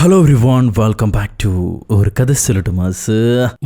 Hello everyone, welcome back to ഒരു കഥ സിലിട്ടുമാസ്.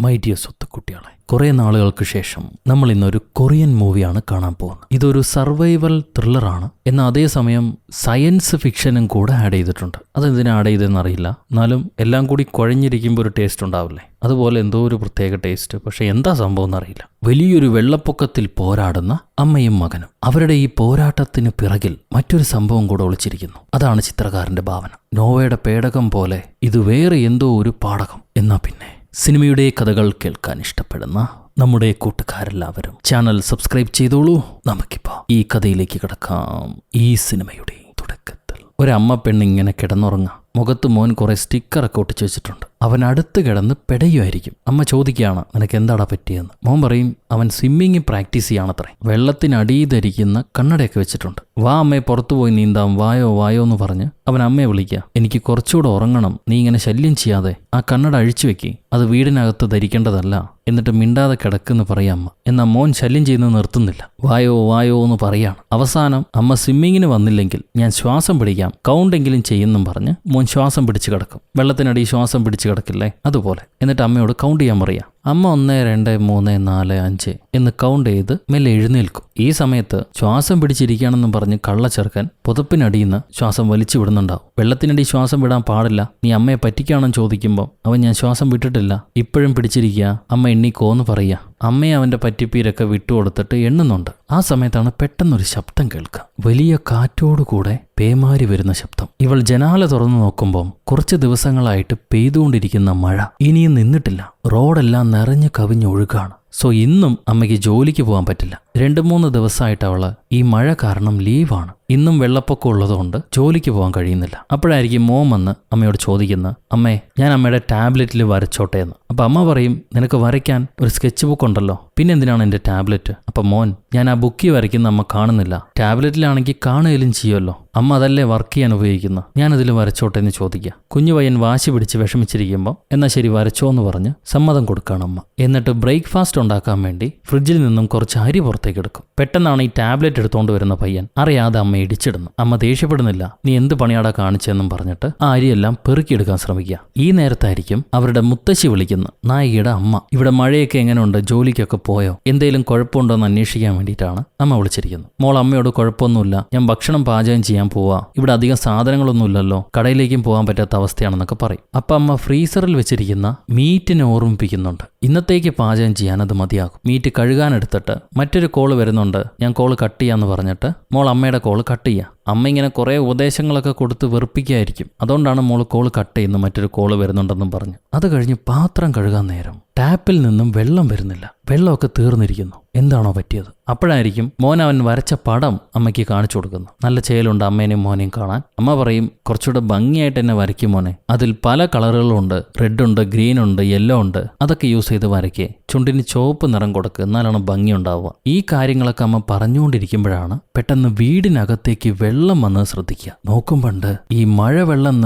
My dear സ്വത്തുക്കുട്ടികളെ, കുറേ നാളുകൾക്ക് ശേഷം നമ്മൾ ഇന്നൊരു കൊറിയൻ മൂവിയാണ് കാണാൻ പോകുന്നത്. ഇതൊരു സർവൈവൽ ത്രില്ലറാണ്, എന്നാൽ അതേസമയം സയൻസ് ഫിക്ഷനും കൂടെ ആഡ് ചെയ്തിട്ടുണ്ട്. അതെന്തിനാ ആഡ് ചെയ്തതെന്ന് അറിയില്ല, എന്നാലും എല്ലാം കൂടി കുഴഞ്ഞിരിക്കുമ്പോൾ ഒരു ടേസ്റ്റ് ഉണ്ടാവില്ലേ, അതുപോലെ എന്തോ ഒരു പ്രത്യേക ടേസ്റ്റ്. പക്ഷെ എന്താ സംഭവം എന്നറിയില്ല. വലിയൊരു വെള്ളപ്പൊക്കത്തിൽ പോരാടുന്ന അമ്മയും മകനും. അവരുടെ ഈ പോരാട്ടത്തിന് പിറകിൽ മറ്റൊരു സംഭവം കൂടെ ഒളിച്ചിരിക്കുന്നു. അതാണ് ചിത്രകാരന്റെ ഭാവന. നോവയുടെ പേടകം പോലെ ഇത് വേറെ എന്തോ ഒരു പാടകം. എന്നാ പിന്നെ സിനിമയുടെ കഥകൾ കേൾക്കാൻ ഇഷ്ടപ്പെടുന്ന നമ്മുടെ കൂട്ടുകാരെല്ലാവരും ചാനൽ സബ്സ്ക്രൈബ് ചെയ്തോളൂ. നമുക്കിപ്പോ ഈ കഥയിലേക്ക് കിടക്കാം. ഈ സിനിമയുടെ തുടക്കത്തിൽ ഒരമ്മ പെണ്ണിങ്ങനെ കിടന്നുറങ്ങാം. മുഖത്ത് മോൻ കുറെ സ്റ്റിക്കറൊക്കെ ഒട്ടിച്ചു വെച്ചിട്ടുണ്ട്. അവൻ അടുത്ത് കിടന്ന് പെടയുമായിരിക്കും. അമ്മ ചോദിക്കുകയാണ്, നിനക്ക് എന്താടാ പറ്റിയെന്ന്. മോൻ പറയും, അവൻ സ്വിമ്മിങ് പ്രാക്ടീസ് ചെയ്യാണത്രേ. വെള്ളത്തിനടിയിൽ ധരിക്കുന്ന കണ്ണടയൊക്കെ വെച്ചിട്ടുണ്ട്. വാ അമ്മയെ പുറത്തു പോയി നീന്താം, വായോ വായോ എന്ന് പറഞ്ഞ് അവൻ അമ്മയെ വിളിക്കുക. എനിക്ക് കുറച്ചുകൂടെ ഉറങ്ങണം, നീ ഇങ്ങനെ ശല്യം ചെയ്യാതെ ആ കണ്ണട അഴിച്ചു വെക്കി, അത് വീടിനകത്ത് ധരിക്കേണ്ടതല്ല, എന്നിട്ട് മിണ്ടാതെ കിടക്കെന്ന് പറയാം അമ്മ. എന്നാൽ മോൻ ശല്യം ചെയ്യുന്നത് നിർത്തുന്നില്ല. വായോ വായോ എന്ന് പറയാണ്. അവസാനം അമ്മ സ്വിമ്മിങ്ങിന് വന്നില്ലെങ്കിൽ ഞാൻ ശ്വാസം പിടിക്കാം, കൗണ്ടെങ്കിലും ചെയ്യുമെന്നും പറഞ്ഞ് മോൻ ശ്വാസം പിടിച്ച് കിടക്കും. വെള്ളത്തിനടി ശ്വാസം പിടിച്ച് കിടക്കില്ലേ, അതുപോലെ. എന്നിട്ട് അമ്മയോട് കൗണ്ട് ചെയ്യാൻ പറയാം. അമ്മ 1 2 3 4 5 എന്ന് കൗണ്ട് ചെയ്ത് മെല്ലെ എഴുന്നേൽക്കും. ഈ സമയത്ത് ശ്വാസം പിടിച്ചിരിക്കുകയാണെന്നും പറഞ്ഞ് കള്ളച്ചെറുക്കൻ പുതപ്പിനടിയിന്ന് ശ്വാസം വലിച്ചു വിടുന്നുണ്ടാവും. വെള്ളത്തിനടി ശ്വാസം വിടാൻ പാടില്ല, നീ അമ്മയെ പറ്റിക്കാണെന്ന് ചോദിക്കുമ്പോൾ അവൻ ഞാൻ ശ്വാസം വിട്ടിട്ടില്ല, ഇപ്പോഴും പിടിച്ചിരിക്കുക, അമ്മ എണ്ണിക്കോന്ന് പറയുക. അമ്മയെ അവൻ്റെ പറ്റിപ്പീരൊക്കെ വിട്ടുകൊടുത്തിട്ട് എണ്ണുന്നുണ്ട്. ആ സമയത്താണ് പെട്ടെന്നൊരു ശബ്ദം കേൾക്കുക. വലിയ കാറ്റോടുകൂടെ പേമാരി വരുന്ന ശബ്ദം. ഇവൾ ജനാല തുറന്നു നോക്കുമ്പോൾ കുറച്ച് ദിവസങ്ങളായിട്ട് പെയ്തുകൊണ്ടിരിക്കുന്ന മഴ ഇനിയും നിന്നിട്ടില്ല. റോഡെല്ലാം നിറഞ്ഞു കവിഞ്ഞൊഴുകാണ്. സോ ഇന്നും അമ്മയ്ക്ക് ജോലിക്ക് പോകാൻ പറ്റില്ല. 2-3 ദിവസമായിട്ട് അവള് ഈ മഴ കാരണം ലീവാണ്. ഇന്നും വെള്ളപ്പൊക്കം ഉള്ളതുകൊണ്ട് ജോലിക്ക് പോകാൻ കഴിയുന്നില്ല. അപ്പോഴായിരിക്കും മോൻ വന്ന് അമ്മയോട് ചോദിക്കുന്നത്, അമ്മേ ഞാൻ അമ്മയുടെ ടാബ്ലറ്റിൽ വരച്ചോട്ടെ എന്ന്. അപ്പം അമ്മ പറയും, നിനക്ക് വരയ്ക്കാൻ ഒരു സ്കെച്ച് ബുക്ക് ഉണ്ടല്ലോ, പിന്നെ എന്തിനാണ് എൻ്റെ ടാബ്ലറ്റ്? അപ്പം മോൻ, ഞാൻ ആ ബുക്കിൽ വരയ്ക്കുന്ന അമ്മ കാണുന്നില്ല, ടാബ്ലറ്റിലാണെങ്കിൽ കാണുകയും ചെയ്യുമല്ലോ, അമ്മ അതല്ലേ വർക്ക് ചെയ്യാൻ ഉപയോഗിക്കുന്നത്, ഞാനതിൽ വരച്ചോട്ടെ എന്ന് ചോദിക്കുക. കുഞ്ഞു പയ്യൻ വാശി പിടിച്ച് വിഷമിച്ചിരിക്കുമ്പോൾ എന്നാൽ ശരി വരച്ചോ എന്ന് പറഞ്ഞ് സമ്മതം കൊടുക്കുകയാണ് അമ്മ. എന്നിട്ട് ബ്രേക്ക്ഫാസ്റ്റ് ഉണ്ടാക്കാൻ വേണ്ടി ഫ്രിഡ്ജിൽ നിന്നും കുറച്ച് അരി പുറത്തേക്ക് എടുക്കും. പെട്ടെന്നാണ് ഈ ടാബ്ലറ്റ് എടുത്തുകൊണ്ട് വരുന്ന പയ്യൻ അറിയാതെ അമ്മ ഇടിച്ചിടുന്നു. അമ്മ ദേഷ്യപ്പെടുന്നില്ല, നീ എന്ത് പണിയാടാ കാണിച്ചെന്നും പറഞ്ഞിട്ട് ആ അരിയെല്ലാം പെറുക്കിയെടുക്കാൻ ശ്രമിക്കുക. ഈ നേരത്തായിരിക്കും അവരുടെ മുത്തശ്ശി വിളിക്കുന്ന നായികയുടെ അമ്മ. ഇവിടെ മഴയൊക്കെ എങ്ങനെയുണ്ട്, ജോലിക്കൊക്കെ പോയോ, എന്തെങ്കിലും കുഴപ്പമുണ്ടോ എന്ന് അന്വേഷിക്കാൻ വേണ്ടിയിട്ടാണ് അമ്മ വിളിച്ചിരിക്കുന്നത്. മോൾ അമ്മയോട് കുഴപ്പമൊന്നുമില്ല, ഞാൻ ഭക്ഷണം പാചകം ചെയ്യാൻ പോവാ, ഇവിടെ അധികം സാധനങ്ങളൊന്നും ഇല്ലല്ലോ, കടയിലേക്കും പോകാൻ പറ്റാത്ത അവസ്ഥയാണെന്നൊക്കെ പറയും. അപ്പം അമ്മ ഫ്രീസറിൽ വെച്ചിരിക്കുന്ന മീറ്റിനെ ഓർമ്മിപ്പിക്കുന്നുണ്ട്. ഇന്നത്തേക്ക് പാചകം ചെയ്യാൻ അത് മതിയാകും. മീറ്റ് കഴുകാനെടുത്തിട്ട് മറ്റൊരു കോള് വരുന്നുണ്ട്, ഞാൻ കോള് കട്ട് ചെയ്യാന്ന് പറഞ്ഞിട്ട് മോൾ അമ്മയുടെ കോള് കട്ട് ചെയ്യുക. അമ്മ ഇങ്ങനെ കുറേ ഉപദേശങ്ങളൊക്കെ കൊടുത്ത് വെറുപ്പിക്കുകയായിരിക്കും. അതുകൊണ്ടാണ് മോൾ കോള് കട്ട് ചെയ്യുന്നു, മറ്റൊരു കോള് വരുന്നുണ്ടെന്നും പറഞ്ഞു. അത് കഴിഞ്ഞ് പാത്രം കഴുകാൻ നേരം ടാപ്പിൽ നിന്നും വെള്ളം വരുന്നില്ല. വെള്ളമൊക്കെ തീർന്നിരിക്കുന്നു. എന്താണോ പറ്റിയത്? അപ്പോഴായിരിക്കും മോൻ അവൻ വരച്ച പടം അമ്മയ്ക്ക് കാണിച്ചു കൊടുക്കുന്നു. നല്ല ചേലുണ്ട് അമ്മേനെയും മോനെയും കാണാൻ. അമ്മ പറയും, കുറച്ചുകൂടെ ഭംഗിയായിട്ട് എന്നെ വരയ്ക്കും മോനെ, അതിൽ പല കളറുകളുണ്ട്, റെഡ് ഉണ്ട്, ഗ്രീൻ ഉണ്ട്, യെല്ലോ ഉണ്ട്, അതൊക്കെ യൂസ് ചെയ്ത് വരയ്ക്കേ, ചുണ്ടിന് ചുവപ്പ് നിറം കൊടുക്കുക, എന്നാലാണ് ഭംഗി ഉണ്ടാവുക. ഈ കാര്യങ്ങളൊക്കെ അമ്മ പറഞ്ഞുകൊണ്ടിരിക്കുമ്പോഴാണ് പെട്ടെന്ന് വീടിനകത്തേക്ക് വെള്ളം വന്നത് ശ്രദ്ധിക്കുക. നോക്കുമ്പോണ്ട് ഈ മഴവെള്ളം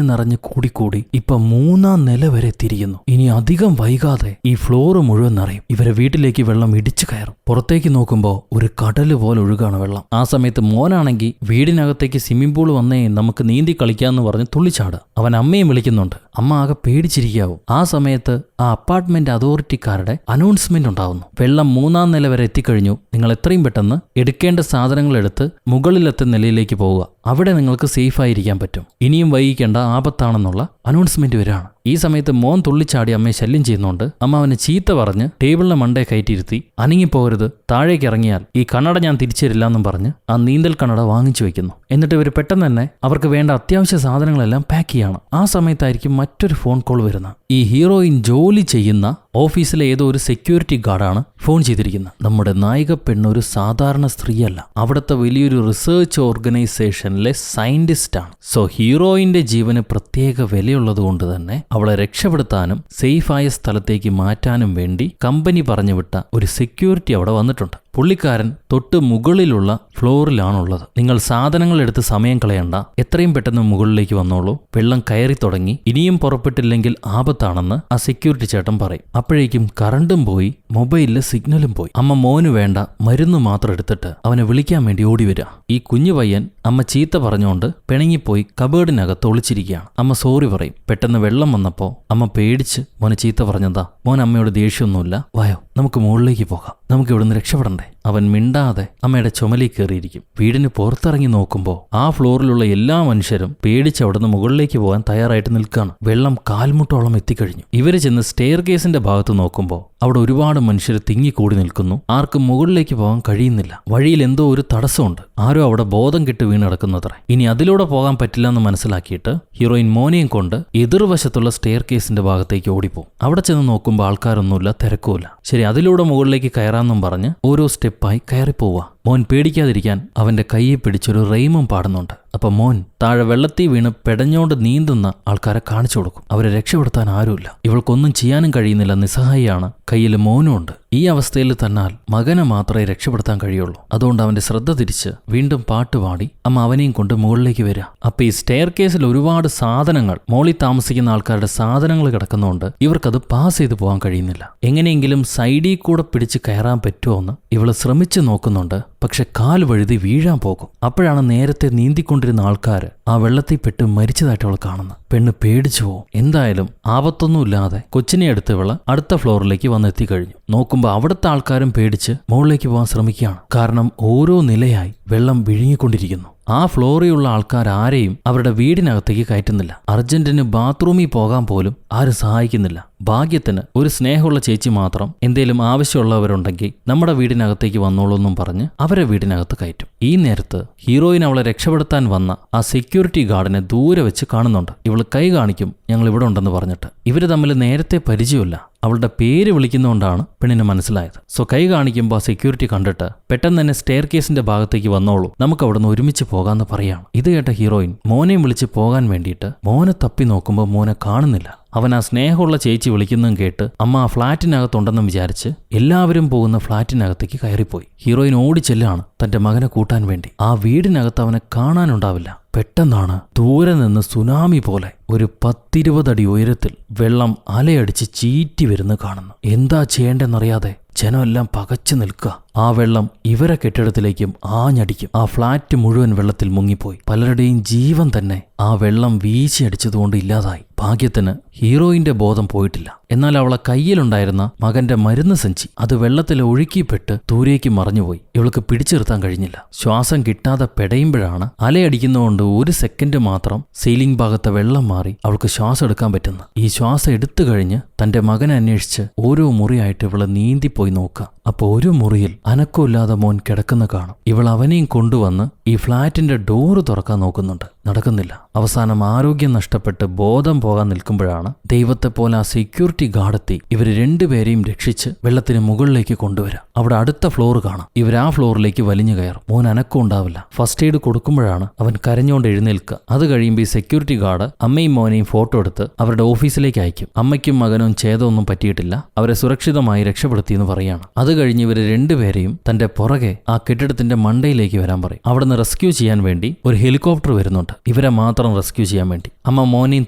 നിറഞ്ഞ് കൂടിക്കൂടി ഇപ്പൊ 3-ാം നില വരെ തിരിയുന്നു. ഇനി അധികം വൈകാതെ ഈ ഫ്ലോറ് മുഴുവൻ നിറയും. ഇവരെ വീട്ടിലേക്ക് വെള്ളം ഇടിച്ചു കയറും. പുറത്തേക്ക് നോക്കുമ്പോൾ ഒരു കടല് പോലെ ഒഴുകാണ് വെള്ളം. ആ സമയത്ത് മോനാണെങ്കിൽ വീടിനകത്തേക്ക് സ്വിമ്മിംഗ് പൂൾ വന്നേ, നമുക്ക് നീന്തി കളിക്കാന്ന് പറഞ്ഞ് തുള്ളിച്ചാട്. അവൻ അമ്മയും വിളിക്കുന്നുണ്ട്. അമ്മ ആകെ പേടിച്ചിരിക്കാവും. ആ സമയത്ത് ആ അപ്പാർട്ട്മെന്റ് അതോറിറ്റിക്കാരുടെ അനൗൺസ്മെന്റ് ഉണ്ടാവുന്നു. വെള്ളം 3-ാം നില വരെ എത്തിക്കഴിഞ്ഞു, നിങ്ങൾ എത്രയും പെട്ടെന്ന് എടുക്കേണ്ട സാധനങ്ങൾ എടുത്ത് മുകളിലത്തെ നിലയിലേക്ക് പോവുക, അവിടെ നിങ്ങൾക്ക് സേഫായിരിക്കാൻ പറ്റും, ഇനിയും വൈകിക്കേണ്ട, ആപത്താണെന്നുള്ള അനൗൺസ്മെന്റ് വരികയാണ്. ഈ സമയത്ത് മോൻ തുള്ളിച്ചാടി അമ്മയെ ശല്യം ചെയ്യുന്നുണ്ട്. അമ്മ അവനെ ചീത്ത പറഞ്ഞ് ടേബിളിനെ മണ്ടേ കയറ്റിയിരുത്തി, അനങ്ങിപ്പോകരുത്, താഴേക്ക് ഇറങ്ങിയാൽ ഈ കണ്ണട ഞാൻ തിരിച്ചു തരില്ല എന്നും പറഞ്ഞ് ആ നീന്തൽ കണ്ണട വാങ്ങിച്ചു വെക്കുന്നു. എന്നിട്ട് ഇവർ പെട്ടെന്ന് തന്നെ അവർക്ക് വേണ്ട അത്യാവശ്യ സാധനങ്ങളെല്ലാം പാക്ക് ചെയ്യണം. ആ സമയത്തായിരിക്കും മറ്റൊരു ഫോൺ കോൾ വരുന്നത്. ഈ ഹീറോയിൻ ജോലി ചെയ്യുന്ന ഓഫീസിലെ ഏതോ ഒരു സെക്യൂരിറ്റി ഗാർഡാണ് ഫോൺ ചെയ്തിരിക്കുന്നത്. നമ്മുടെ നായിക പെണ്ണ് ഒരു സാധാരണ സ്ത്രീയല്ല, അവിടുത്തെ വലിയൊരു റിസർച്ച് ഓർഗനൈസേഷനിലെ സയന്റിസ്റ്റ് ആണ്. സോ ഹീറോയിന്റെ ജീവന് പ്രത്യേക വിലയുള്ളത് കൊണ്ട് തന്നെ അവളെ രക്ഷപ്പെടുത്താനും സേഫായ സ്ഥലത്തേക്ക് മാറ്റാനും വേണ്ടി കമ്പനി പറഞ്ഞുവിട്ട ഒരു സെക്യൂരിറ്റി അവിടെ വന്നിട്ടുണ്ട്. പുള്ളിക്കാരൻ തൊട്ട് മുകളിലുള്ള ഫ്ലോറിലാണുള്ളത്. നിങ്ങൾ സാധനങ്ങൾ എടുത്ത് സമയം കളയണ്ട, എത്രയും പെട്ടെന്ന് മുകളിലേക്ക് വന്നോളൂ, വെള്ളം കയറി തുടങ്ങി, ഇനിയും പുറപ്പെട്ടില്ലെങ്കിൽ ആപത്താണെന്ന് ആ സെക്യൂരിറ്റി ചേട്ടൻ പറയും. അപ്പോഴേക്കും കറണ്ടും പോയി, മൊബൈലില് സിഗ്നലും പോയി. അമ്മ മോന് വേണ്ട മരുന്ന് മാത്രം എടുത്തിട്ട് അവനെ വിളിക്കാൻ വേണ്ടി ഓടി വരിക. ഈ കുഞ്ഞു പയ്യൻ അമ്മ ചീത്ത പറഞ്ഞുകൊണ്ട് പിണങ്ങിപ്പോയി കബേർഡിനകത്ത് ഒളിച്ചിരിക്കുകയാണ്. അമ്മ സോറി പറയും. പെട്ടെന്ന് വെള്ളം വന്നപ്പോ അമ്മ പേടിച്ച് മോനെ ചീത്ത പറഞ്ഞതാ. മോൻ അമ്മയോട് ദേഷ്യമൊന്നുമില്ല, വായോ നമുക്ക് മുകളിലേക്ക് പോകാം, നമുക്ക് ഇവിടുന്ന് രക്ഷപ്പെടണ്ടേ. അവൻ മിണ്ടാതെ അമ്മയുടെ ചുമലിൽ കയറിയിരിക്കും. വീടിന് പുറത്തിറങ്ങി നോക്കുമ്പോൾ ആ ഫ്ലോറിലുള്ള എല്ലാ മനുഷ്യരും പേടിച്ച് അവിടുന്ന് മുകളിലേക്ക് പോകാൻ തയ്യാറായിട്ട് നിൽക്കുകയാണ്. വെള്ളം കാൽമുട്ടോളം എത്തിക്കഴിഞ്ഞു. ഇവര് ചെന്ന് സ്റ്റെയർ കേസിന്റെ ഭാഗത്ത് നോക്കുമ്പോൾ അവിടെ ഒരുപാട് മനുഷ്യർ തിങ്ങിക്കൂടി നിൽക്കുന്നു. ആർക്കും മുകളിലേക്ക് പോകാൻ കഴിയുന്നില്ല. വഴിയിൽ എന്തോ ഒരു തടസ്സമുണ്ട്. ആരോ അവിടെ ബോധം കെട്ട് വീണ് കിടക്കുന്നത്രേ. ഇനി അതിലൂടെ പോകാൻ പറ്റില്ല എന്ന് മനസ്സിലാക്കിയിട്ട് ഹീറോയിൻ മോനെയും കൊണ്ട് എതിർവശത്തുള്ള സ്റ്റെയർ കേസിന്റെ ഭാഗത്തേക്ക് ഓടിപ്പോകും. അവിടെ ചെന്ന് നോക്കുമ്പോൾ ആൾക്കാരൊന്നുമില്ല, തിരക്കുമില്ല. ശരി, അതിലൂടെ മുകളിലേക്ക് കയറാമെന്നും പറഞ്ഞ് ഓരോ സ്റ്റെപ്പായി കയറിപ്പോവുക. മോൻ പേടിക്കാതിരിക്കാൻ അവന്റെ കയ്യെ പിടിച്ചൊരു റെയിമും പാടുന്നുണ്ട്. അപ്പൊ മോൻ താഴെ വെള്ളത്തിൽ വീണ് പെടഞ്ഞോണ്ട് നീന്തുന്ന ആൾക്കാരെ കാണിച്ചു കൊടുക്കും. അവരെ രക്ഷപ്പെടുത്താൻ ആരുമില്ല. ഇവൾക്കൊന്നും ചെയ്യാനും കഴിയുന്നില്ല, നിസ്സഹായിയാണ്. കയ്യിൽ മോനും ഉണ്ട്. ഈ അവസ്ഥയിൽ തന്നാൽ മകനെ മാത്രമേ രക്ഷപ്പെടുത്താൻ കഴിയുള്ളൂ. അതുകൊണ്ട് അവന്റെ ശ്രദ്ധ തിരിച്ച് വീണ്ടും പാട്ടുപാടി അമ്മ അവനെയും കൊണ്ട് മുകളിലേക്ക് വരിക. അപ്പൊ ഈ സ്റ്റെയർ കേസിൽ ഒരുപാട് സാധനങ്ങൾ, മോളിൽ താമസിക്കുന്ന ആൾക്കാരുടെ സാധനങ്ങൾ കിടക്കുന്നതുകൊണ്ട് ഇവർക്കത് പാസ് ചെയ്ത് പോകാൻ കഴിയുന്നില്ല. എങ്ങനെയെങ്കിലും സൈഡിൽ കൂടെ പിടിച്ച് കയറാൻ പറ്റുമോ എന്ന് ഇവള് ശ്രമിച്ചു നോക്കുന്നുണ്ട്. പക്ഷെ കാൽ വഴുതി വീഴാൻ പോകും. അപ്പോഴാണ് നേരത്തെ നീന്തിക്കൊണ്ടിരുന്ന ആൾക്കാർ ആ വെള്ളത്തിൽ പെട്ട് മരിച്ചതായിട്ട് അവൾ കാണുന്നത്. പെണ്ണ് പേടിച്ചു പോവും. എന്തായാലും ആപത്തൊന്നുമില്ലാതെ കൊച്ചിനെ എടുത്ത് ഇവള് അടുത്ത ഫ്ലോറിലേക്ക് വന്നെത്തിക്കഴിഞ്ഞു. നോക്കുമ്പോൾ അവിടുത്തെ ആൾക്കാരും പേടിച്ച് മുകളിലേക്ക് പോകാൻ ശ്രമിക്കുകയാണ്. കാരണം ഓരോ നിലയായി വെള്ളം വിഴുങ്ങിക്കൊണ്ടിരിക്കുന്നു. ആ ഫ്ലോറിലുള്ള ആൾക്കാർ ആരെയും അവരുടെ വീടിനകത്തേക്ക് കയറ്റുന്നില്ല. അർജന്റിന് ബാത്റൂമിൽ പോകാൻ പോലും ആരും സഹായിക്കുന്നില്ല. ഭാഗ്യത്തിന് ഒരു സ്നേഹമുള്ള ചേച്ചി മാത്രം എന്തേലും ആവശ്യമുള്ളവരുണ്ടെങ്കിൽ നമ്മുടെ വീടിനകത്തേക്ക് വന്നോളൂ എന്നും പറഞ്ഞ് അവരെ വീടിനകത്ത് കയറ്റും. ഈ നേരത്ത് ഹീറോയിൻ അവളെ രക്ഷപ്പെടുത്താൻ വന്ന ആ സെക്യൂരിറ്റി ഗാർഡിനെ ദൂരെ വെച്ച് കാണുന്നുണ്ട്. ഇവള് കൈ കാണിക്കും ഞങ്ങൾ ഇവിടെ ഉണ്ടെന്ന് പറഞ്ഞിട്ട്. ഇവര് തമ്മിൽ നേരത്തെ പരിചയമില്ല. അവളുടെ പേര് വിളിക്കുന്നതുകൊണ്ടാണ് പെണ്ണിന് മനസ്സിലായത്. സോ കൈ കാണിക്കുമ്പോൾ സെക്യൂരിറ്റി കണ്ടിട്ട് പെട്ടെന്ന് തന്നെ സ്റ്റെയർ കേസിന്റെ ഭാഗത്തേക്ക് വന്നോളൂ, നമുക്ക് അവിടുന്ന് ഒരുമിച്ച് പോകാമെന്ന് പറയാണ്. ഇത് കേട്ട ഹീറോയിൻ മോനെയും വിളിച്ച് പോകാൻ വേണ്ടിയിട്ട് മോനെ തപ്പി നോക്കുമ്പോൾ മോനെ കാണുന്നില്ല. അവൻ ആ സ്നേഹമുള്ള ചേച്ചി വിളിക്കുന്നതും കേട്ട് അമ്മ ആ ഫ്ളാറ്റിനകത്തുണ്ടെന്നും വിചാരിച്ച് എല്ലാവരും പോകുന്ന ഫ്ളാറ്റിനകത്തേക്ക് കയറിപ്പോയി. ഹീറോയിൻ ഓടിച്ചെല്ലാണ് തന്റെ മകനെ കൂട്ടാൻ വേണ്ടി. ആ വീടിനകത്ത് അവനെ കാണാനുണ്ടാവില്ല. പെട്ടെന്നാണ് ദൂരെ നിന്ന് സുനാമി പോലെ ഒരു 10-20 അടി ഉയരത്തിൽ വെള്ളം അലയടിച്ച് ചീറ്റി വരുന്ന കാണുന്നു. എന്താ ചെയ്യേണ്ടെന്നറിയാതെ ജനമെല്ലാം പകച്ചു നിൽക്കുക. ആ വെള്ളം ഇവരെ കെട്ടിടത്തിലേക്കും ആഞ്ഞടിക്കും. ആ ഫ്ളാറ്റ് മുഴുവൻ വെള്ളത്തിൽ മുങ്ങിപ്പോയി. പലരുടെയും ജീവൻ തന്നെ ആ വെള്ളം വീശിയടിച്ചതുകൊണ്ട് ഇല്ലാതായി. ഭാഗ്യത്തിന് ഹീറോയിന്റെ ബോധം പോയിട്ടില്ല. എന്നാൽ അവളെ കയ്യിലുണ്ടായിരുന്ന മകന്റെ മരുന്ന് സഞ്ചി അത് വെള്ളത്തിൽ ഒഴുക്കിപ്പെട്ട് ദൂരേക്ക് മറഞ്ഞുപോയി. ഇവൾക്ക് പിടിച്ചു നിർത്താൻ കഴിഞ്ഞില്ല. ശ്വാസം കിട്ടാതെ പെടയുമ്പോഴാണ് അലയടിക്കുന്നതുകൊണ്ട് 1 സെക്കൻഡ് മാത്രം സീലിംഗ് ഭാഗത്തെ വെള്ളം മാറി അവൾക്ക് ശ്വാസം എടുക്കാൻ പറ്റുന്നു. ഈ ശ്വാസം എടുത്തു കഴിഞ്ഞ് തന്റെ മകനെ അന്വേഷിച്ച് ഓരോ മുറിയായിട്ട് ഇവളെ നീന്തിപ്പോയി നോക്കുക. അപ്പൊ ഒരു മുറിയിൽ അനക്കമില്ലാതെ മോൻ കിടക്കുന്ന കാണും. ഇവൾ അവനെയും കൊണ്ടുവന്ന് ഈ ഫ്ളാറ്റിന്റെ ഡോറ് തുറക്കാൻ നോക്കുന്നുണ്ട്. നടക്കുന്നില്ല. അവസാനം ആരോഗ്യം നഷ്ടപ്പെട്ട് ബോധം പോകാൻ നിൽക്കുമ്പോഴാണ് ദൈവത്തെ പോലെ ആ സെക്യൂരിറ്റി ഗാർഡെത്തി ഇവര് രണ്ടുപേരെയും രക്ഷിച്ച് വെള്ളത്തിന് മുകളിലേക്ക് കൊണ്ടുവരാം. അവിടെ അടുത്ത ഫ്ലോർ കാണാം. ഇവർ ആ ഫ്ലോറിലേക്ക് വലിഞ്ഞു കയറും. മോൻ അനക്കം ഉണ്ടാവില്ല. ഫസ്റ്റ് എയ്ഡ് കൊടുക്കുമ്പോഴാണ് അവൻ കരഞ്ഞുകൊണ്ട് എഴുന്നേൽക്കുക. അത് കഴിയുമ്പോൾ ഈ സെക്യൂരിറ്റി ഗാർഡ് അമ്മയും മോനെയും ഫോട്ടോ എടുത്ത് അവരുടെ ഓഫീസിലേക്ക് അയക്കും. അമ്മയ്ക്കും മകനും ഛേദമൊന്നും പറ്റിയിട്ടില്ല, അവരെ സുരക്ഷിതമായി രക്ഷപ്പെടുത്തിയെന്ന് പറയാണ്. അത് കഴിഞ്ഞ് ഇവര് രണ്ടുപേരെയും തന്റെ പുറകെ ആ കെട്ടിടത്തിന്റെ മണ്ടയിലേക്ക് വരാൻ പറയും. അവിടുന്ന് റെസ്ക്യൂ ചെയ്യാൻ വേണ്ടി ഒരു ഹെലികോപ്റ്റർ വരുന്നുണ്ട്, ഇവരെ മാത്രം റെസ്ക്യൂ ചെയ്യാൻ വേണ്ടി. അമ്മ മോനെയും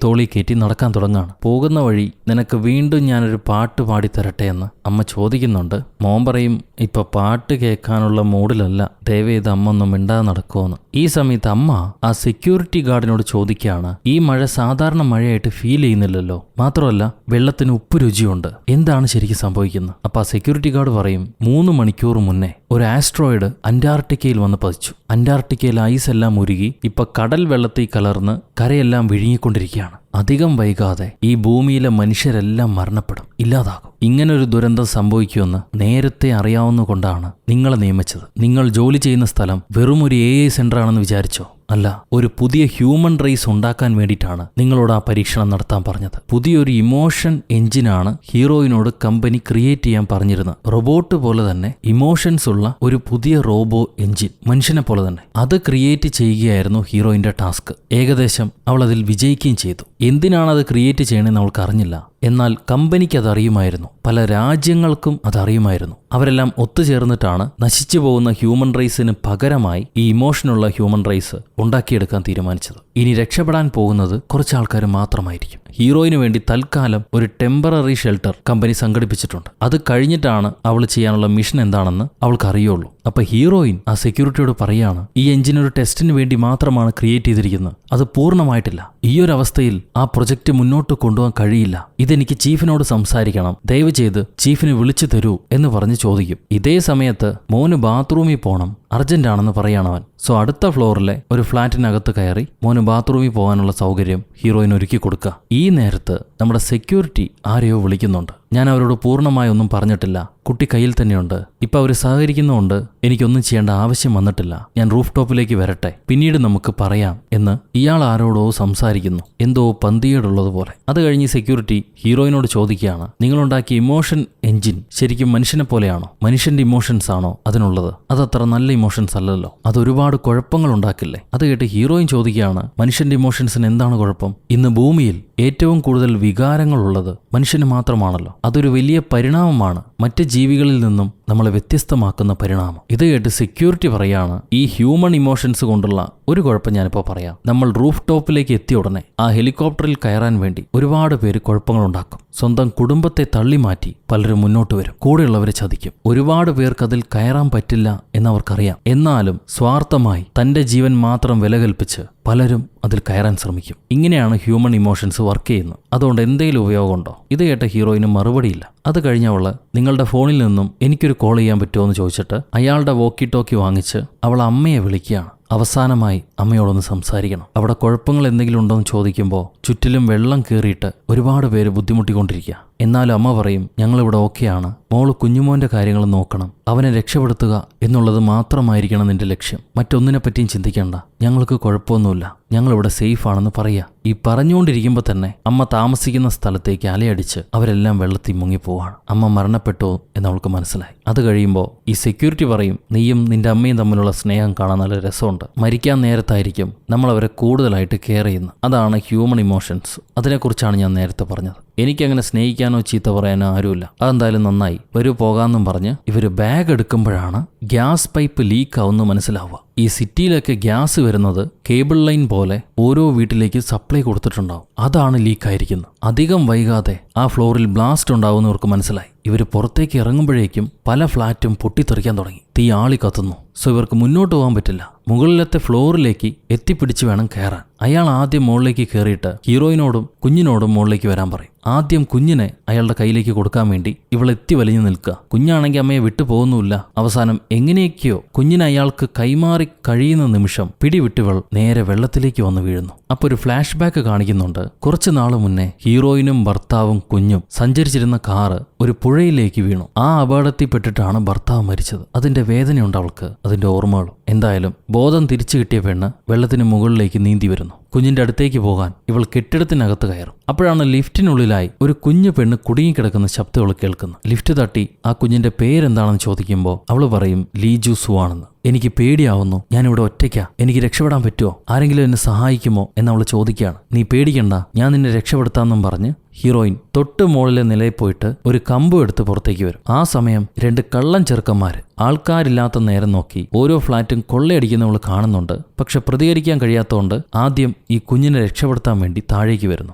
തോളി കയറ്റി നടക്കാൻ തുടങ്ങാണ്. പോകുന്ന വഴി നിനക്ക് വീണ്ടും ഞാനൊരു പാട്ട് പാടിത്തരട്ടെ എന്ന് അമ്മ ചോദിക്കുന്നുണ്ട്. മോൻ പറയും ഇപ്പൊ പാട്ട് കേൾക്കാനുള്ള മൂഡിലല്ല, ദയവേത് അമ്മ ഒന്നും മിണ്ടാതെ നടക്കുമെന്ന്. ഈ സമയത്ത് അമ്മ ആ സെക്യൂരിറ്റി ഗാർഡിനോട് ചോദിക്കുകയാണ്, ഈ മഴ സാധാരണ മഴയായിട്ട് ഫീൽ ചെയ്യുന്നില്ലല്ലോ, മാത്രമല്ല വെള്ളത്തിന് ഉപ്പ് രുചിയുണ്ട്, എന്താണ് ശരിക്കും സംഭവിക്കുന്നത്? അപ്പൊ ആ സെക്യൂരിറ്റി ഗാർഡ് പറയും 3 മണിക്കൂർ മുന്നേ ഒരു ആസ്ട്രോയിഡ് അന്റാർട്ടിക്കയിൽ വന്ന് പതിച്ചു. അന്റാർട്ടിക്കയിൽ ഐസ് എല്ലാം ഉരുകി ഇപ്പൊ കടൽ വെള്ളത്തിൽ കലർന്ന് കരയെല്ലാം വിഴുങ്ങിക്കൊണ്ടിരിക്കുകയാണ്. അധികം വൈകാതെ ഈ ഭൂമിയിലെ മനുഷ്യരെല്ലാം മരണപ്പെടും, ഇല്ലാതാകും. ഇങ്ങനൊരു ദുരന്തം സംഭവിക്കുമെന്ന് നേരത്തെ അറിയാവുന്നതുകൊണ്ടാണ് നിങ്ങളെ നിയമിച്ചത്. നിങ്ങൾ ജോലി ചെയ്യുന്ന സ്ഥലം വെറും ഒരു AI സെന്റർ ആണെന്ന് വിചാരിച്ചോ? അല്ല, ഒരു പുതിയ ഹ്യൂമൻ റേസ് ഉണ്ടാക്കാൻ വേണ്ടിയിട്ടാണ് നിങ്ങളോട് ആ പരീക്ഷണം നടത്താൻ പറഞ്ഞത്. പുതിയൊരു ഇമോഷൻ എഞ്ചിനാണ് ഹീറോയിനോട് കമ്പനി ക്രിയേറ്റ് ചെയ്യാൻ പറഞ്ഞിരുന്നത്. റോബോട്ട് പോലെ തന്നെ ഇമോഷൻസ് ഉള്ള ഒരു പുതിയ റോബോ എഞ്ചിൻ, മനുഷ്യനെ പോലെ തന്നെ. അത് ക്രിയേറ്റ് ചെയ്യുകയായിരുന്നു ഹീറോയിന്റെ ടാസ്ക്. ഏകദേശം അവൾ അതിൽ വിജയിക്കുകയും ചെയ്തു. എന്തിനാണ് അത് ക്രിയേറ്റ് ചെയ്യണമെന്ന് അവൾക്ക് അറിഞ്ഞില്ല. എന്നാൽ കമ്പനിക്ക് അതറിയുമായിരുന്നു, പല രാജ്യങ്ങൾക്കും അതറിയുമായിരുന്നു. അവരെല്ലാം ഒത്തുചേർന്നിട്ടാണ് നശിച്ചു പോകുന്ന ഹ്യൂമൻ റേസിന് പകരമായി ഈ ഇമോഷനുള്ള ഹ്യൂമൻ റേസ് ഉണ്ടാക്കിയെടുക്കാൻ തീരുമാനിച്ചത്. ഇനി രക്ഷപ്പെടാൻ പോകുന്നത് കുറച്ച് ആൾക്കാർ മാത്രമായിരിക്കും. ഹീറോയിന് വേണ്ടി തൽക്കാലം ഒരു ടെമ്പററി ഷെൽട്ടർ കമ്പനി സംഘടിപ്പിച്ചിട്ടുണ്ട്. അത് കഴിഞ്ഞിട്ടാണ് അവൾ ചെയ്യാനുള്ള മിഷൻ എന്താണെന്ന് അവൾക്ക് അറിയുള്ളൂ. അപ്പൊ ഹീറോയിൻ ആ സെക്യൂരിറ്റിയോട് പറയാണ്, ഈ എഞ്ചിൻ ഒരു ടെസ്റ്റിന് വേണ്ടി മാത്രമാണ് ക്രിയേറ്റ് ചെയ്തിരിക്കുന്നത്, അത് പൂർണ്ണമായിട്ടില്ല. ഈ ഒരു അവസ്ഥയിൽ ആ പ്രൊജക്ട് മുന്നോട്ട് കൊണ്ടുപോകാൻ കഴിയില്ല. ഇതെനിക്ക് ചീഫിനോട് സംസാരിക്കണം, ദയവ് ചെയ്ത് ചീഫിനെ വിളിച്ചു തരൂ എന്ന് പറഞ്ഞ് ചോദിക്കും. ഇതേ സമയത്ത് മോന് ബാത്റൂമിൽ പോകണം, അർജന്റ് ആണെന്ന് പറയാണവൻ. സോ അടുത്ത ഫ്ലോറിലെ ഒരു ഫ്ലാറ്റിനകത്ത് കയറി മോന് ബാത്റൂമിൽ പോകാനുള്ള സൗകര്യം ഹീറോയിൻ ഒരുക്കി കൊടുക്കുക. ഈ നേരത്ത് നമ്മുടെ സെക്യൂരിറ്റി ആരെയോ വിളിക്കുന്നുണ്ട്. ഞാൻ അവരോട് പൂർണ്ണമായി ഒന്നും പറഞ്ഞിട്ടില്ല, കുട്ടി കയ്യിൽ തന്നെയുണ്ട്. ഇപ്പം അവർ സഹകരിക്കുന്നതുകൊണ്ട് എനിക്കൊന്നും ചെയ്യേണ്ട ആവശ്യം വന്നിട്ടില്ല. ഞാൻ റൂഫ് ടോപ്പിലേക്ക് വരട്ടെ, പിന്നീട് നമുക്ക് പറയാം എന്ന് ഇയാൾ ആരോടോ സംസാരിക്കുന്നു, എന്തോ പന്തിയേടുള്ളതുപോലെ. അത് കഴിഞ്ഞ് സെക്യൂരിറ്റി ഹീറോയിനോട് ചോദിക്കുകയാണ്, നിങ്ങളുണ്ടാക്കിയ ഇമോഷൻ എഞ്ചിൻ ശരിക്കും മനുഷ്യനെ പോലെയാണോ? മനുഷ്യന്റെ ഇമോഷൻസ് ആണോ അതിനുള്ളത്? അതത്ര നല്ല ഇമോഷൻസ് അല്ലല്ലോ, അതൊരുപാട് കുഴപ്പങ്ങൾ ഉണ്ടാക്കില്ലേ? അത് കേട്ട് ഹീറോയിൻ ചോദിക്കുകയാണ്, മനുഷ്യന്റെ ഇമോഷൻസിന് എന്താണ് കുഴപ്പം? ഇന്ന് ഭൂമിയിൽ ഏറ്റവും കൂടുതൽ വികാരങ്ങളുള്ളത് മനുഷ്യന് മാത്രമാണല്ലോ. അതൊരു വലിയ പരിണാമമാണ്, മറ്റ് ജീവികളിൽ നിന്നും നമ്മളെ വ്യത്യസ്തമാക്കുന്ന പരിണാമം. ഇത് കേട്ട് സെക്യൂരിറ്റി പറയാണ്, ഈ ഹ്യൂമൻ ഇമോഷൻസ് കൊണ്ടുള്ള ഒരു കുഴപ്പം ഞാനിപ്പോൾ പറയാം. നമ്മൾ റൂഫ് ടോപ്പിലേക്ക് എത്തിയ ഉടനെ ആ ഹെലികോപ്റ്ററിൽ കയറാൻ വേണ്ടി ഒരുപാട് പേര് കുഴപ്പങ്ങളുണ്ടാക്കും. സ്വന്തം കുടുംബത്തെ തള്ളിമാറ്റി പലരും മുന്നോട്ട് വരും, കൂടെയുള്ളവരെ ചതിക്കും. ഒരുപാട് പേർക്ക് അതിൽ കയറാൻ പറ്റില്ല എന്നവർക്കറിയാം. എന്നാലും സ്വാർത്ഥമായി തന്റെ ജീവൻ മാത്രം വില കൽപ്പിച്ച് പലരും അതിൽ കയറാൻ ശ്രമിക്കും. ഇങ്ങനെയാണ് ഹ്യൂമൻ ഇമോഷൻസ് വർക്ക് ചെയ്യുന്നത്. അതുകൊണ്ട് എന്തെങ്കിലും ഉപയോഗമുണ്ടോ? ഇത് കേട്ട ഹീറോയിന് മറുപടിയില്ല. അത് കഴിഞ്ഞവള്, നിങ്ങളുടെ ഫോണിൽ നിന്നും എനിക്കൊരു കോൾ ചെയ്യാൻ പറ്റുമോ എന്ന് ചോദിച്ചിട്ട് അയാളുടെ വോക്കി ടോക്കി വാങ്ങിച്ച് അവൾ അമ്മയെ വിളിക്കുകയാണ്. അവസാനമായി അമ്മയോടൊന്ന് സംസാരിക്കണം. അവിടെ കുഴപ്പങ്ങൾ എന്തെങ്കിലും ഉണ്ടോ എന്ന് ചോദിക്കുമ്പോൾ ചുറ്റിലും വെള്ളം കയറിയിട്ട് ഒരുപാട് പേര് ബുദ്ധിമുട്ടിക്കൊണ്ടിരിക്കുക. എന്നാലും അമ്മ പറയും, ഞങ്ങളിവിടെ ഓക്കെയാണ്, മോള് കുഞ്ഞുമോന്റെ കാര്യങ്ങൾ നോക്കണം, അവനെ രക്ഷപ്പെടുത്തുക എന്നുള്ളത് മാത്രമായിരിക്കണം നിന്റെ ലക്ഷ്യം, മറ്റൊന്നിനെപ്പറ്റിയും ചിന്തിക്കേണ്ട, ഞങ്ങൾക്ക് കുഴപ്പമൊന്നുമില്ല, ഞങ്ങളിവിടെ സേഫ് ആണെന്ന് പറയുക. ഈ പറഞ്ഞുകൊണ്ടിരിക്കുമ്പോൾ തന്നെ അമ്മ താമസിക്കുന്ന സ്ഥലത്തേക്ക് അലയടിച്ച് അവരെല്ലാം വെള്ളത്തിൽ മുങ്ങിപ്പോവാണ്. അമ്മ മരണപ്പെട്ടു എന്നവൾക്ക് മനസ്സിലായി. അത് കഴിയുമ്പോൾ ഈ സെക്യൂരിറ്റി പറയും, നീയും നിന്റെ അമ്മയും തമ്മിലുള്ള സ്നേഹം കാണാൻ നല്ല രസമുണ്ട്, മരിക്കാൻ നേരത്തായിരിക്കും നമ്മളവരെ കൂടുതലായിട്ട് കെയർ ചെയ്യുന്നത്. അതാണ് ഹ്യൂമൻ ഇമോഷൻസ്. അതിനെക്കുറിച്ചാണ് ഞാൻ നേരത്തെ പറഞ്ഞത്. എനിക്കങ്ങനെ സ്നേഹിക്കാനോ ചീത്ത പറയാനോ ആരുമില്ല. അതെന്തായാലും നന്നായി, വരൂ പോകാമെന്നും പറഞ്ഞ് ഇവർ ബാഗ് എടുക്കുമ്പോഴാണ് ഗ്യാസ് പൈപ്പ് ലീക്ക് ആവുമെന്ന് മനസ്സിലാവുക. ഈ സിറ്റിയിലൊക്കെ ഗ്യാസ് വരുന്നത് കേബിൾ ലൈൻ പോലെ ഓരോ വീട്ടിലേക്ക് സപ്ലൈ കൊടുത്തിട്ടുണ്ടാവും. അതാണ് ലീക്കായിരിക്കുന്നത്. അധികം വൈകാതെ ആ ഫ്ലോറിൽ ബ്ലാസ്റ്റ് ഉണ്ടാവുന്നവർക്ക് മനസ്സിലായി. ഇവർ പുറത്തേക്ക് ഇറങ്ങുമ്പോഴേക്കും പല ഫ്ലാറ്റും പൊട്ടിത്തെറിക്കാൻ തുടങ്ങി, തീ ആളി കത്തുന്നു. സോ ഇവർക്ക് മുന്നോട്ട് പോകാൻ പറ്റില്ല. മുകളിലത്തെ ഫ്ലോറിലേക്ക് എത്തിപ്പിടിച്ച് വേണം കയറാൻ. അയാൾ ആദ്യം മുകളിലേക്ക് കയറിയിട്ട് ഹീറോയിനോടും കുഞ്ഞിനോടും മുകളിലേക്ക് വരാൻ പറയും. ആദ്യം കുഞ്ഞിനെ അയാളുടെ കയ്യിലേക്ക് കൊടുക്കാൻ വേണ്ടി ഇവൾ എത്തി വലിഞ്ഞു നിൽക്കുക. കുഞ്ഞാണെങ്കിൽ അമ്മയെ വിട്ടു പോകുന്നുമില്ല. അവസാനം എങ്ങനെയൊക്കെയോ കുഞ്ഞിനെ അയാൾക്ക് കൈമാറി കഴിയുന്ന നിമിഷം പിടിവിട്ടിവൾ നേരെ വെള്ളത്തിലേക്ക് വന്ന് വീഴുന്നു. അപ്പോൾ ഒരു ഫ്ലാഷ് ബാക്ക് കാണിക്കുന്നുണ്ട്. കുറച്ചു നാൾ മുന്നേ ഹീറോയിനും ഭർത്താവും കുഞ്ഞും സഞ്ചരിച്ചിരുന്ന കാറ് ഒരു പുഴയിലേക്ക് വീണു. ആ അപകടത്തിൽപ്പെട്ടിട്ടാണ് ഭർത്താവ് മരിച്ചത്. അതിന്റെ വേദനയുണ്ട് അവൾക്ക്, അതിന്റെ ഓർമ്മകളും. എന്തായാലും ബോധം തിരിച്ചു കിട്ടിയ പെണ്ണ് വെള്ളത്തിന് മുകളിലേക്ക് നീന്തി വരുന്നു. കുഞ്ഞിന്റെ അടുത്തേക്ക് പോകാൻ ഇവൾ കെട്ടിടത്തിനകത്ത് കയറും. അപ്പോഴാണ് ലിഫ്റ്റിനുള്ളിലായി ഒരു കുഞ്ഞു പെണ്ണ് കുടുങ്ങിക്കിടക്കുന്ന ശബ്ദം അവൾ കേൾക്കുന്നു. ലിഫ്റ്റ് തട്ടി ആ കുഞ്ഞിന്റെ പേരെന്താണെന്ന് ചോദിക്കുമ്പോൾ അവൾ പറയും ലീജു സു ആണെന്ന്. എനിക്ക് പേടിയാവുന്നു, ഞാനിവിടെ ഒറ്റയ്ക്കാ, എനിക്ക് രക്ഷപ്പെടാൻ പറ്റുമോ, ആരെങ്കിലും എന്നെ സഹായിക്കുമോ എന്നവൾ ചോദിക്കുകയാണ്. നീ പേടിക്കണ്ട, ഞാൻ നിന്നെ രക്ഷപ്പെടുത്താമെന്നും പറഞ്ഞ് ഹീറോയിൻ തൊട്ട് മുകളിലെ നിലയിൽ പോയിട്ട് ഒരു കമ്പ് എടുത്ത് പുറത്തേക്ക് വരും. ആ സമയം രണ്ട് കള്ളൻ ചെറുക്കന്മാർ ആൾക്കാരില്ലാത്ത നേരം നോക്കി ഓരോ ഫ്ലാറ്റും കൊള്ളയടിക്കുന്നവൾ കാണുന്നുണ്ട്. പക്ഷെ പ്രതികരിക്കാൻ കഴിയാത്തതുകൊണ്ട് ആദ്യം ഈ കുഞ്ഞിനെ രക്ഷപ്പെടുത്താൻ വേണ്ടി താഴേക്ക് വരുന്നു.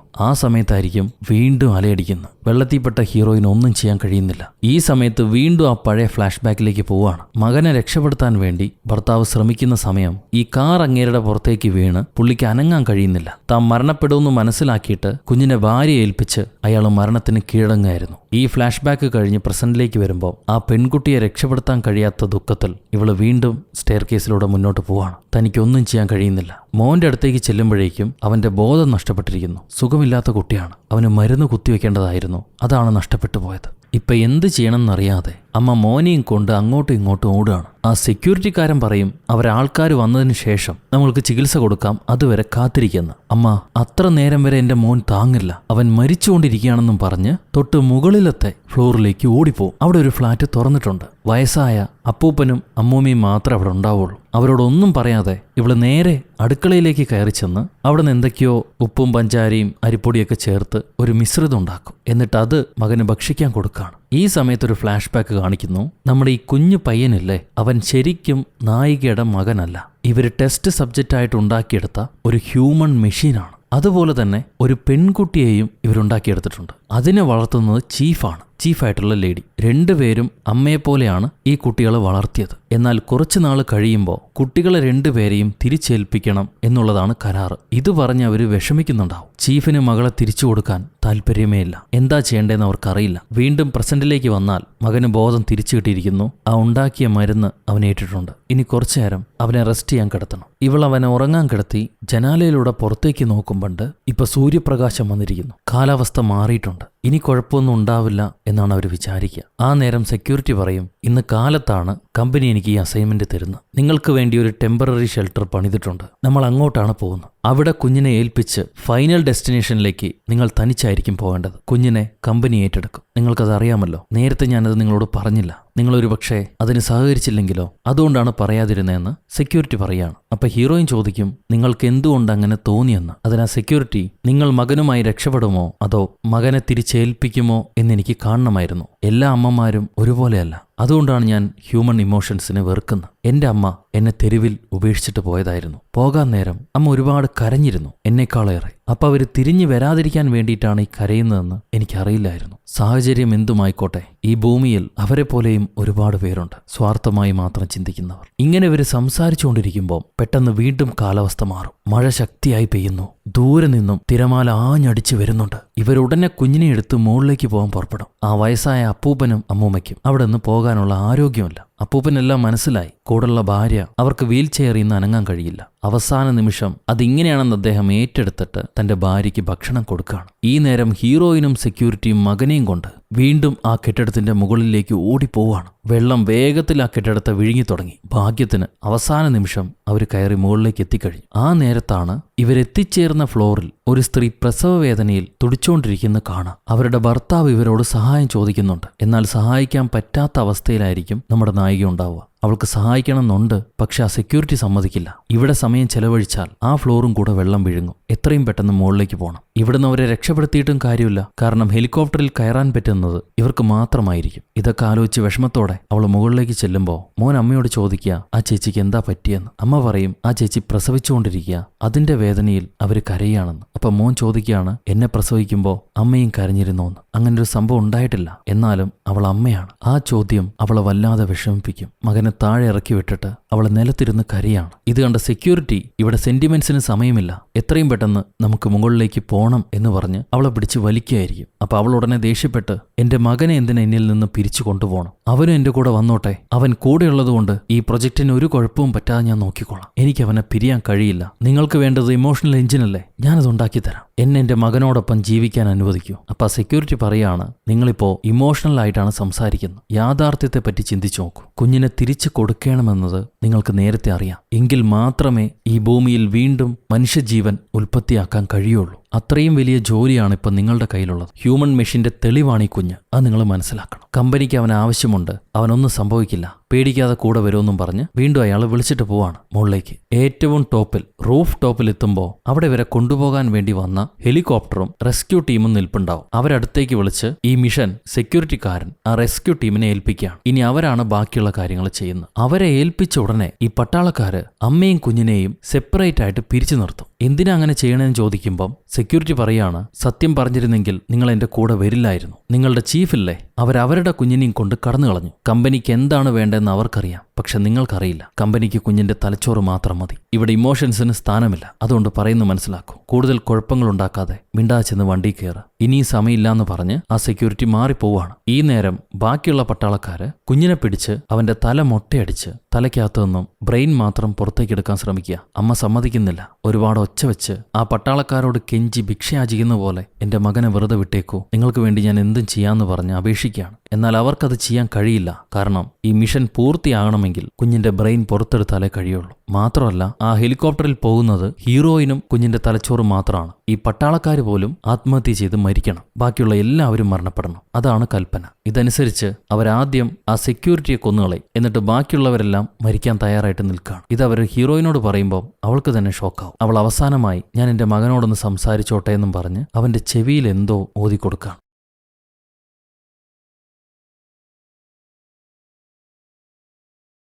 ആ സമയത്തായിരിക്കും വീണ്ടും അലയടിക്കുന്നത്. വെള്ളത്തിൽപ്പെട്ട ഹീറോയിൻ ഒന്നും ചെയ്യാൻ കഴിയുന്നില്ല. ഈ സമയത്ത് വീണ്ടും ആ പഴയ ഫ്ലാഷ് ബാക്കിലേക്ക് പോവാണ്. മകനെ രക്ഷപ്പെടുത്താൻ വേണ്ടി ഭർത്താവ് ശ്രമിക്കുന്ന സമയം ഈ കാർ അങ്ങേരുടെ പുറത്തേക്ക് വീണ് പുള്ളിക്ക് അനങ്ങാൻ കഴിയുന്നില്ല. താൻ മരണപ്പെടുമെന്ന് മനസ്സിലാക്കിയിട്ട് കുഞ്ഞിനെ ഭാര്യയെ ഏൽപ്പിച്ച് അയാൾ മരണത്തിന് കീഴടങ്ങായിരുന്നു. ഈ ഫ്ലാഷ് ബാക്ക് കഴിഞ്ഞ് പ്രസന്റിലേക്ക് വരുമ്പോൾ ആ പെൺകുട്ടിയെ രക്ഷപ്പെടുത്താൻ കഴിയാത്ത ദുഃഖത്തിൽ ഇവള് വീണ്ടും സ്റ്റെയർ കേസിലൂടെ മുന്നോട്ട് പോവാണ്. തനിക്കൊന്നും ചെയ്യാൻ കഴിയുന്നില്ല. മോന്റെ അടുത്തേക്ക് ചെല്ലുമ്പോഴേക്കും അവന്റെ ബോധം നഷ്ടപ്പെട്ടിരിക്കുന്നു. സുഖമില്ലാത്ത കുട്ടിയാണ്, അവന് മരുന്ന് കുത്തിവെക്കേണ്ടതായിരുന്നു, അതാണ് നഷ്ടപ്പെട്ടു പോയത്. ഇപ്പൊ എന്ത് ചെയ്യണമെന്നറിയാതെ അമ്മ മോനെയും കൊണ്ട് അങ്ങോട്ടും ഇങ്ങോട്ടും ഓടുകയാണ്. ആ സെക്യൂരിറ്റിക്കാരൻ പറയും, അവരാൾക്കാർ വന്നതിന് ശേഷം നമ്മൾക്ക് ചികിത്സ കൊടുക്കാം, അതുവരെ കാത്തിരിക്കുന്നു. അമ്മ, അത്ര നേരം വരെ എന്റെ മോൻ താങ്ങില്ല, അവൻ മരിച്ചുകൊണ്ടിരിക്കുകയാണെന്നും പറഞ്ഞ് തൊട്ട് മുകളിലത്തെ ഫ്ലോറിലേക്ക് ഓടിപ്പോവും. അവിടെ ഒരു ഫ്ലാറ്റ് തുറന്നിട്ടുണ്ട്. വയസ്സായ അപ്പൂപ്പനും അമ്മൂമ്മയും മാത്രമേ അവിടെ ഉണ്ടാവുള്ളൂ. അവരോടൊന്നും പറയാതെ ഇവള് നേരെ അടുക്കളയിലേക്ക് കയറി ചെന്ന് അവിടെ നിന്ന് എന്തൊക്കെയോ ഉപ്പും പഞ്ചാരയും അരിപ്പൊടിയൊക്കെ ചേർത്ത് ഒരു മിശ്രിതം ഉണ്ടാക്കും. എന്നിട്ട് അത് മകന് ഭക്ഷിക്കാൻ കൊടുക്കുകയാണ്. ഈ സമയത്തൊരു ഫ്ലാഷ് ബാക്ക് കാണിക്കുന്നു. നമ്മുടെ ഈ കുഞ്ഞു പയ്യനില്ലേ, അവൻ ശരിക്കും നായികയുടെ മകനല്ല. ഇവർ ടെസ്റ്റ് സബ്ജക്റ്റായിട്ട് ഉണ്ടാക്കിയെടുത്ത ഒരു ഹ്യൂമൻ മെഷീനാണ്. അതുപോലെ തന്നെ ഒരു പെൺകുട്ടിയെയും ഇവരുണ്ടാക്കിയെടുത്തിട്ടുണ്ട്. അതിനെ വളർത്തുന്നത് ചീഫായിട്ടുള്ള ലേഡി. രണ്ടുപേരും അമ്മയെപ്പോലെയാണ് ഈ കുട്ടികളെ വളർത്തിയത്. എന്നാൽ കുറച്ചു നാൾ കഴിയുമ്പോൾ കുട്ടികളെ രണ്ടുപേരെയും തിരിച്ചേൽപ്പിക്കണം എന്നുള്ളതാണ് കരാറ്. ഇത് പറഞ്ഞ് അവർ വിഷമിക്കുന്നുണ്ടാവും. ചീഫിന് മകളെ തിരിച്ചു കൊടുക്കാൻ താല്പര്യമേ ഇല്ല. എന്താ ചെയ്യേണ്ടതെന്ന് അവർക്കറിയില്ല. വീണ്ടും പ്രസന്റിലേക്ക് വന്നാൽ മകന് ബോധം തിരിച്ചു കിട്ടിയിരിക്കുന്നു. ആ ഉണ്ടാക്കിയ മരുന്ന് അവൻ ഏറ്റിട്ടുണ്ട്. ഇനി കുറച്ചു നേരം അവനെ റെസ്റ്റ് ചെയ്യാൻ കിടത്തണം. ഇവൾ അവനെ ഉറങ്ങാൻ കിടത്തി ജനാലയിലൂടെ പുറത്തേക്ക് നോക്കുമ്പോണ്ട് ഇപ്പൊ സൂര്യപ്രകാശം വന്നിരിക്കുന്നു. കാലാവസ്ഥ മാറിയിട്ടുണ്ട്. ഇനി കുഴപ്പമൊന്നും ഉണ്ടാവില്ല എന്നാണ് അവർ വിചാരിക്കുക. ആ നേരം സെക്യൂരിറ്റി പറയും, ഇന്ന് കാലത്താണ് കമ്പനി എനിക്ക് ഈ അസൈൻമെന്റ് തരുന്നത്. നിങ്ങൾക്ക് വേണ്ടി ഒരു ടെമ്പററി ഷെൽട്ടർ പണിതിട്ടുണ്ട്. നമ്മൾ അങ്ങോട്ടാണ് പോകുന്നത്. അവിടെ കുഞ്ഞിനെ ഏൽപ്പിച്ച് ഫൈനൽ ഡെസ്റ്റിനേഷനിലേക്ക് നിങ്ങൾ തനിച്ചായിരിക്കും പോകേണ്ടത്. കുഞ്ഞിനെ കമ്പനി ഏറ്റെടുക്കും. നിങ്ങൾക്കത് അറിയാമല്ലോ. നേരത്തെ ഞാനത് നിങ്ങളോട് പറഞ്ഞില്ല. നിങ്ങളൊരു പക്ഷേ അതിന് സഹകരിച്ചില്ലെങ്കിലോ? അതുകൊണ്ടാണ് പറയാതിരുന്നതെന്ന് സെക്യൂരിറ്റി പറയാണ്. അപ്പൊ ഹീറോയിൻ ചോദിക്കും, നിങ്ങൾക്ക് എന്തുകൊണ്ട് അങ്ങനെ തോന്നിയെന്ന്. അതിനാ സെക്യൂരിറ്റി, നിങ്ങൾ മകനുമായി രക്ഷപ്പെടുമോ അതോ മകനെ തിരിച്ചേൽപ്പിക്കുമോ എന്നെനിക്ക് കാണണമായിരുന്നു. എല്ലാ അമ്മമാരും ഒരുപോലെയല്ല. അതുകൊണ്ടാണ് ഞാൻ ഹ്യൂമൻ ഇമോഷൻസിനെ വെറുക്കുന്നത്. എന്റെ അമ്മ എന്നെ തെരുവിൽ ഉപേക്ഷിച്ചിട്ട് പോയതായിരുന്നു. പോകാൻ നേരം അമ്മ ഒരുപാട് കരഞ്ഞിരുന്നു, എന്നെക്കാളേറെ. അപ്പൊ അവര് തിരിഞ്ഞു വരാതിരിക്കാൻ വേണ്ടിയിട്ടാണ് ഈ കരയുന്നതെന്ന് എനിക്കറിയില്ലായിരുന്നു. സാഹചര്യം എന്തുമായിക്കോട്ടെ, ഈ ഭൂമിയിൽ അവരെ പോലെയും ഒരുപാട് പേരുണ്ട്, സ്വാർത്ഥമായി മാത്രം ചിന്തിക്കുന്നവർ. ഇങ്ങനെ ഇവര് സംസാരിച്ചുകൊണ്ടിരിക്കുമ്പോൾ പെട്ടെന്ന് വീണ്ടും കാലാവസ്ഥ മാറും. മഴ ശക്തിയായി പെയ്യുന്നു. ദൂരെ നിന്നും തിരമാല ആഞ്ഞടിച്ചു വരുന്നുണ്ട്. ഇവരുടനെ കുഞ്ഞിനെ എടുത്ത് മുകളിലേക്ക് പോകാൻ പുറപ്പെടും. ആ വയസ്സായ അപ്പൂപ്പനും അമ്മൂമ്മയ്ക്കും അവിടെ നിന്ന് പോകാനുള്ള ആരോഗ്യമല്ല. അപ്പൂപ്പനെല്ലാം മനസ്സിലായി. കൂടുള്ള ഭാര്യ അവർക്ക് വീൽ ചെയറിൽ നിന്ന് അനങ്ങാൻ കഴിയില്ല. അവസാന നിമിഷം അതിങ്ങനെയാണെന്ന് അദ്ദേഹം ഏറ്റെടുത്തിട്ട് തന്റെ ഭാര്യയ്ക്ക് ഭക്ഷണം കൊടുക്കുകയാണ്. ഈ നേരം ഹീറോയിനും സെക്യൂരിറ്റിയും മകനെയും കൊണ്ട് വീണ്ടും ആ കെട്ടിടത്തിന്റെ മുകളിലേക്ക് ഓടിപ്പോവാണ്. വെള്ളം വേഗത്തിൽ ആ കെട്ടിടത്തെ വിഴുങ്ങി തുടങ്ങി. ഭാഗ്യത്തിന് അവസാന നിമിഷം അവർ കയറി മുകളിലേക്ക് എത്തിക്കഴിഞ്ഞു. ആ നേരത്താണ് ഇവരെത്തിച്ചേർന്ന ഫ്ലോറിൽ ഒരു സ്ത്രീ പ്രസവ വേദനയിൽ തുടിച്ചുകൊണ്ടിരിക്കുന്ന കാണാം. അവരുടെ ഭർത്താവ് ഇവരോട് സഹായം ചോദിക്കുന്നുണ്ട്. എന്നാൽ സഹായിക്കാൻ പറ്റാത്ത അവസ്ഥയിലായിരിക്കും നമ്മുടെ നായിക ഉണ്ടാവുക. അവൾക്ക് സഹായിക്കണമെന്നുണ്ട്, പക്ഷെ ആ സെക്യൂരിറ്റി സമ്മതിക്കില്ല. ഇവിടെ സമയം ചെലവഴിച്ചാൽ ആ ഫ്ലോറും കൂടെ വെള്ളം വിഴുങ്ങും. എത്രയും പെട്ടെന്ന് മുകളിലേക്ക് പോകണം. ഇവിടുന്ന് അവരെ രക്ഷപ്പെടുത്തിയിട്ടും കാര്യമില്ല. കാരണം ഹെലികോപ്റ്ററിൽ കയറാൻ പറ്റുന്നത് ഇവർക്ക് മാത്രമായിരിക്കും. ഇതൊക്കെ ആലോചിച്ച് വിഷമത്തോടെ അവൾ മുകളിലേക്ക് ചെല്ലുമ്പോൾ മോൻ അമ്മയോട് ചോദിക്കുക, ആ ചേച്ചിക്ക് എന്താ പറ്റിയെന്ന്. അമ്മ പറയും, ആ ചേച്ചി പ്രസവിച്ചുകൊണ്ടിരിക്കുക, അതിന്റെ വേദനയിൽ അവര് കരയാണെന്ന്. അപ്പൊ മോൻ ചോദിക്കുകയാണ്, എന്നെ പ്രസവിക്കുമ്പോൾ അമ്മയും കരഞ്ഞിരുന്നോന്ന്. അങ്ങനൊരു സംഭവം ഉണ്ടായിട്ടില്ല, എന്നാലും അവൾ അമ്മയാണ്. ആ ചോദ്യം അവളെ വല്ലാതെ വിഷമിപ്പിക്കും. മകനെ താഴെ ഇറക്കി വിട്ടിട്ട് അവളെ നിലത്തിരുന്ന് കരയാണ്. ഇത് കണ്ട സെക്യൂരിറ്റി, ഇവിടെ സെന്റിമെന്റ്സിന് സമയമില്ല, എത്രയും പെട്ടെന്ന് നമുക്ക് മുകളിലേക്ക് പോകണം എന്ന് പറഞ്ഞ് അവളെ പിടിച്ച് വലിക്കുകയായിരിക്കും. അപ്പൊ അവൾ ഉടനെ ദേഷ്യപ്പെട്ട്, എന്റെ മകനെ എന്തിനാ എന്നിൽ നിന്ന് പിരിച്ചു കൊണ്ടുപോകണം? അവനും എന്റെ കൂടെ വന്നോട്ടെ. അവൻ കൂടെയുള്ളതുകൊണ്ട് ഈ പ്രൊജക്ടിന് ഒരു കുഴപ്പവും പറ്റാതെ ഞാൻ നോക്കിക്കോളാം. എനിക്ക് അവനെ പിരിയാൻ കഴിയില്ല. നിങ്ങൾക്ക് വേണ്ടത് ഇമോഷണൽ എഞ്ചിനല്ലേ, ഞാനത് ഉണ്ടാക്കി തരാം. എന്നെ എന്റെ മകനോടൊപ്പം ജീവിക്കാൻ അനുവദിക്കൂ. അപ്പൊ സെക്യൂരിറ്റി പറയാണ്, നിങ്ങളിപ്പോ ഇമോഷണൽ ആയിട്ടാണ് സംസാരിക്കുന്നത്. യാഥാർത്ഥ്യത്തെ പറ്റി ചിന്തിച്ചു നോക്കൂ. കുഞ്ഞിനെ തിരിച്ചു കൊടുക്കണമെന്നത് നിങ്ങൾക്ക് നേരത്തെ അറിയാം. എങ്കിൽ മാത്രമേ ഈ ഭൂമിയിൽ വീണ്ടും മനുഷ്യജീവൻ ഉൽപ്പത്തിയാക്കാൻ കഴിയുള്ളൂ. അത്രയും വലിയ ജോലിയാണ് ഇപ്പം നിങ്ങളുടെ കയ്യിലുള്ളത്. ഹ്യൂമൻ മെഷീന്റെ തെളിവാണ് ഈ കുഞ്ഞ്. അത് നിങ്ങൾ മനസ്സിലാക്കണം. കമ്പനിക്ക് അവന് ആവശ്യമുണ്ട്, അവനൊന്നും സംഭവിക്കില്ല, പേടിക്കാതെ കൂടെ വരുമെന്നും പറഞ്ഞ് വീണ്ടും അയാൾ വിളിച്ചിട്ട് പോവാണ് മുകളിലേക്ക്. ഏറ്റവും ടോപ്പിൽ, റൂഫ് ടോപ്പിൽ എത്തുമ്പോൾ അവിടെ ഇവരെ കൊണ്ടുപോകാൻ വേണ്ടി വന്ന ഹെലികോപ്റ്ററും റെസ്ക്യൂ ടീമും നിൽപ്പുണ്ടാവും. അവരടുത്തേക്ക് വിളിച്ച് ഈ മിഷൻ സെക്യൂരിറ്റിക്കാരൻ ആ റെസ്ക്യൂ ടീമിനെ ഏൽപ്പിക്കുകയാണ്. ഇനി അവരാണ് ബാക്കിയുള്ള കാര്യങ്ങൾ ചെയ്യുന്നത്. അവരെ ഏൽപ്പിച്ച ഉടനെ ഈ പട്ടാളക്കാര് അമ്മയും കുഞ്ഞിനെയും സെപ്പറേറ്റ് ആയിട്ട് പിരിച്ചു നിർത്തും. എന്തിനാ അങ്ങനെ ചെയ്യണമെന്ന് ചോദിക്കുമ്പം സെക്യൂരിറ്റി പറയാണ്, സത്യം പറഞ്ഞിരുന്നെങ്കിൽ നിങ്ങൾ എന്റെ കൂടെ വരില്ലായിരുന്നു. നിങ്ങളുടെ ചീഫില്ലേ, അവരവരുടെ കുഞ്ഞിനെയും കൊണ്ട് കടന്നു കളഞ്ഞു. കമ്പനിക്ക് എന്താണ് വേണ്ടതെന്ന് അവർക്കറിയാം, പക്ഷെ നിങ്ങൾക്കറിയില്ല. കമ്പനിക്ക് കുഞ്ഞിന്റെ തലച്ചോറ് മാത്രം മതി. ഇവിടെ ഇമോഷൻസിന് സ്ഥാനമില്ല. അതുകൊണ്ട് പറയുന്നു മനസ്സിലാക്കൂ. കൂടുതൽ കുഴപ്പങ്ങൾ ഉണ്ടാക്കാതെ മിണ്ടാ ചെന്ന് വണ്ടി കയറ്. ഇനിയും സമയമില്ലാന്ന് പറഞ്ഞ് ആ സെക്യൂരിറ്റി മാറിപ്പോവാണ്. ഈ നേരം ബാക്കിയുള്ള പട്ടാളക്കാര് കുഞ്ഞിനെ പിടിച്ച് അവന്റെ തല മൊട്ടയടിച്ച് തലയ്ക്കകത്തു നിന്നും ബ്രെയിൻ മാത്രം പുറത്തേക്ക് എടുക്കാൻ ശ്രമിക്കുക. അമ്മ സമ്മതിക്കുന്നില്ല. ഒരുപാട് ഒച്ച വെച്ച് ആ പട്ടാളക്കാരോട് കെഞ്ചി ഭിക്ഷയാചിക്കുന്ന പോലെ എന്റെ മകനെ വെറുതെ വിട്ടേക്കൂ, നിങ്ങൾക്ക് വേണ്ടി ഞാൻ എന്തും ചെയ്യാന്ന് പറഞ്ഞ് അപേക്ഷിക്കുകയാണ്. എന്നാൽ അവർക്കത് ചെയ്യാൻ കഴിയില്ല. കാരണം ഈ മിഷൻ പൂർത്തിയാകണമെങ്കിൽ കുഞ്ഞിന്റെ ബ്രെയിൻ പുറത്തെടുത്താലേ കഴിയുള്ളൂ. മാത്രമല്ല ആ ഹെലികോപ്റ്ററിൽ പോകുന്നത് ഹീറോയിനും കുഞ്ഞിന്റെ തലച്ചോറ് മാത്രമാണ്. ഈ പട്ടാളക്കാർ പോലും ആത്മഹത്യ ചെയ്ത് മരിക്കണം. ബാക്കിയുള്ള എല്ലാവരും മരണപ്പെടണം. അതാണ് കൽപ്പന. ഇതനുസരിച്ച് അവരാദ്യം ആ സെക്യൂരിറ്റിയെ കൊന്നുകളയും. എന്നിട്ട് ബാക്കിയുള്ളവരെല്ലാം മരിക്കാൻ തയ്യാറായിട്ട് നിൽക്കുകയാണ്. ഇത് അവർ ഹീറോയിനോട് പറയുമ്പോൾ അവൾക്ക് തന്നെ ഷോക്കാവും. അവൾ അവസാനമായി ഞാൻ എന്റെ മകനോടൊന്ന് സംസാരിച്ചോട്ടെ എന്നും പറഞ്ഞ് അവന്റെ ചെവിയിൽ എന്തോ ഓതിക്കൊടുക്കുകയാണ്.